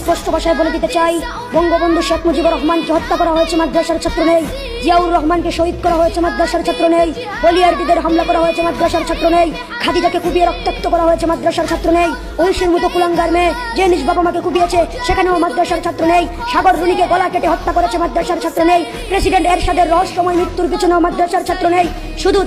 স্পষ্ট ভাষায় বলে দিতে চাই, বঙ্গবন্ধু শেখ মুজিবুর রহমানকে হত্যা করা হয়েছে, মাদ্রাসার ছাত্র নেই। জিয়াউর রহমানকে শহীদ করা হয়েছে, মাদ্রাসার ছাত্র নেই। বলিয়ারবিদের হামলা করা হয়েছে, মাদ্রাসার ছাত্র নেই। খাদিজাকে কুপিয়ে রক্তাক্ত করা হয়েছে, মাদ্রাসার ছাত্র নেই। ঐশীর মতো কুলাঙ্গার মেয়ে যে নিজ বাবা মাকে কুপিয়েছে, সেখানেও মাদ্রাসার ছাত্র নেই। সাগর রুনিকে গলা কেটে হত্যা করেছে, মাদ্রাসার ছাত্র নেই। প্রেসিডেন্ট এরশাদের রহস্যময় মৃত্যুর পিছনেও মাদ্রাসার ছাত্র নেই। শুধু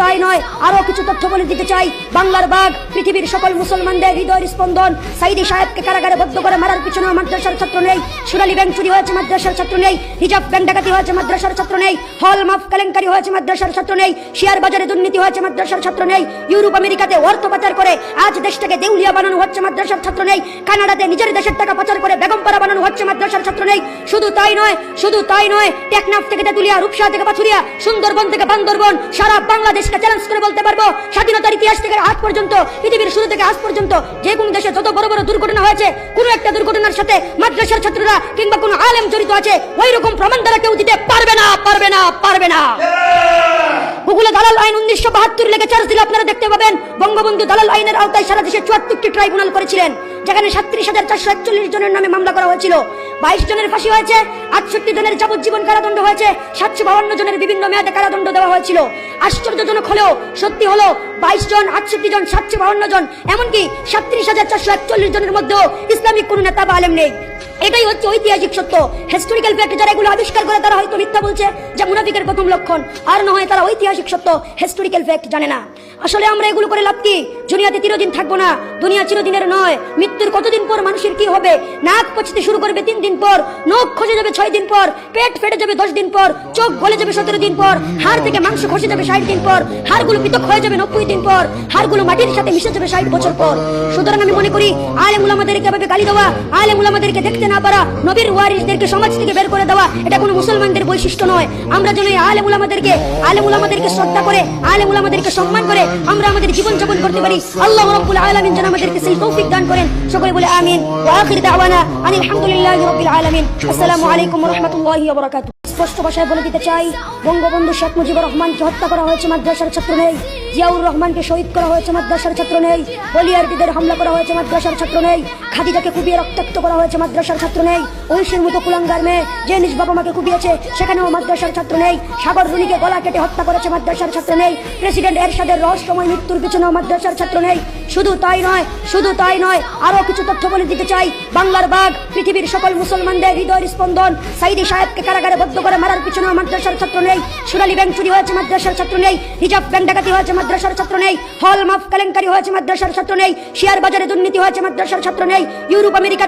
তাই নয়, আরো কিছু তথ্য বলে দিতে চাই। বাংলার বাঘ, পৃথিবীর সকল মুসলমানদের হৃদয়ের স্পন্দন, সাইদি সাহেবকে কারাগারে বদ্ধ করে মারার পিছনেও মাদ্রাসার ছাত্র নেই। সোনালী ব্যাংক চুরি হয়েছে, মাদ্রাসার ছাত্র নেই। রিজার্ভ ব্যাংক ডাকাতি হয়েছে, মাদ্রাসার ছাত্র নেই। হল মাফ কেলেঙ্কারি হয়েছে, মাদ্রাসার ছাত্র নেই। শেয়ার বাজারে দুর্নীতি হয়েছে, মাদ্রাসার ছাত্র নেই। ইউরোপ আমেরিকাতে অর্থ পাচার করে আজ দেশটাকে দেউলিয়া বানানো হচ্ছে, মাদ্রাসার ছাত্র নেই। কানাডাতে নিজের দেশের টাকা পাচার করে বেগমপাড়া বানানো হচ্ছে, মাদ্রাসার ছাত্র নেই। শুধু তাই নয়, টেকনাফ থেকে তেতুলিয়া, রূপসা থেকে পাথুরিয়া, সুন্দরবন থেকে বান্দরবন, সারা বাংলাদেশকে চ্যালেঞ্জ করে বলতে পারবো, স্বাধীনতার ইতিহাস থেকে আজ পর্যন্ত, পৃথিবীর শুরু থেকে আজ পর্যন্ত যে কোন দেশে যত বড় বড় দুর্ঘটনা হয়েছে, কোন একটা দুর্ঘটনার সাথে মাদ্রাসার ছাত্ররা কিংবা কোন আলেম জড়িত আছে, ওই রকম প্রমাণ দ্বারা কেউ দিতে পারবে না। গুগলে দালাল আইন 1972 লেগে চার্জ দিলে আপনারা দেখতে পাবেন, বঙ্গবন্ধু দালাল আইনের আওতায় সারা দেশে 74টি ট্রাইব্যুনাল করেছিলেন, যেখানে 37,441 জনের নামে মামলা করা হয়েছিল। 22 জনের ফাঁসি হয়েছে, 68 জনের যাবজ্জীবন কারাদণ্ড হয়েছে, 752 জনের বিভিন্ন মেয়াদে কারাদণ্ড দেওয়া হয়েছিল। আশ্চর্যজনক হলেও সত্যি হলো, 22 জন, 68 জন, 752 জন, এমনকি 37,441 জনের মধ্যেও ইসলামিক কোন নেতা বা আলেম নেই। এটাই হচ্ছে ঐতিহাসিক সত্য, হিস্টোরিক্যাল ফ্যাক্ট। যারা এগুলো আবিষ্কার করে তারা হয়তো মিথ্যা বলছে, যা মুনাফিকের প্রথম লক্ষণ। আর না হয় তারা ঐতিহাসিক সত্য, হিস্টোরিক্যাল ফ্যাক্ট জানে না। আসলে আমরা এগুলো করে লাভ কি? দুনিয়াতে চিরদিন থাকবো না, দুনিয়া চিরদিনের নয়। মৃত্যুর কতদিন পর মানুষের কি হবে? নাক পচতে শুরু করবে 3 দিন পর, নখ খসে যাবে 6 দিন পর, পেট ফেটে যাবে 10 দিন পর, চোখ গলে যাবে 17 দিন পর, হাড় থেকে মাংস খসে যাবে 60 দিন পর, হাড়গুলো পৃথক হয়ে যাবে 90 দিন পর, হাড়গুলো মাটির সাথে মিশে যাবে 60 বছর পর। সুতরাং আমি মনে করি, আলেম উলামাদেরকে এভাবে গালি দেওয়া, আলেম উলামাদেরকে দেখতে না পারা, নবীর ওয়ারিসদেরকে সমাজ থেকে বের করে দেওয়া, এটা কোনো মুসলমানদের বৈশিষ্ট্য নয়। আমরা যেন এই আলেম উলামাদেরকে শ্রদ্ধা করে, আলেম উলামাদেরকে সম্মান করে আমরা আমাদের জীবন যাপন করতে পারি। আল্লাহ রাব্বুল আলামিন যেন আমাদেরকে সেই তৌফিক দান করেন। সকলে বলে আমিন। ওয়া আখির দাওয়ানা আনিল হামদুলিল্লাহি রাব্বিল আলামিন। আসসালামু আলাইকুম ওয়া রাহমাতুল্লাহি ওয়া বারাকাতুহু। স্পষ্ট ভাষায় বলে দিতে চাই, বঙ্গবন্ধু শেখ মুজিবুর রহমানকে হত্যা করা হয়েছে, মাদ্রাসার ছাত্র নেই। জিয়াউর রহমানকে শহীদ করা হয়েছে, মাদ্রাসার ছাত্র নেই। বলিয়ারবিদের হামলা করা হয়েছে, মাদ্রাসার ছাত্র নেই। খাদিজাকে কুপিয়ে রক্তাক্ত করা হয়েছে, মাদ্রাসার ছাত্র নেই। ঐশীর মতো কুলাঙ্গার মেয়ে যে নিজ বাবা মাকে কুপিয়েছে, সেখানেও মাদ্রাসার ছাত্র নেই। সাগর রুনিকে গলা কেটে হত্যা করেছে, মাদ্রাসার ছাত্র নেই। প্রেসিডেন্ট এরশাদের রহস্যময় মৃত্যুর পিছনেও মাদ্রাসার ছাত্র নেই। শুধু তাই নয়, আরো কিছু তথ্য বলে দিতে চাই। বাংলার বাঘ, পৃথিবীর সকল মুসলমানদের হৃদয়ের স্পন্দন, সাইদি সাহেবকে কারাগারে বদ্ধ করে মারার পিছনেও মাদ্রাসার ছাত্র নেই। সোনালী ব্যাংক চুরি হয়েছে, মাদ্রাসার ছাত্র নেই। রিজার্ভ ব্যাংক ডাকাতি হয়েছে, মাদ্রাসার ছাত্র নেই। হল মাফ কেলেঙ্কারি হয়েছে, মাদ্রাসার ছাত্র নেই। শেয়ার বাজারে দুর্নীতি হয়েছে, মাদ্রাসার ছাত্র নেই। Europe America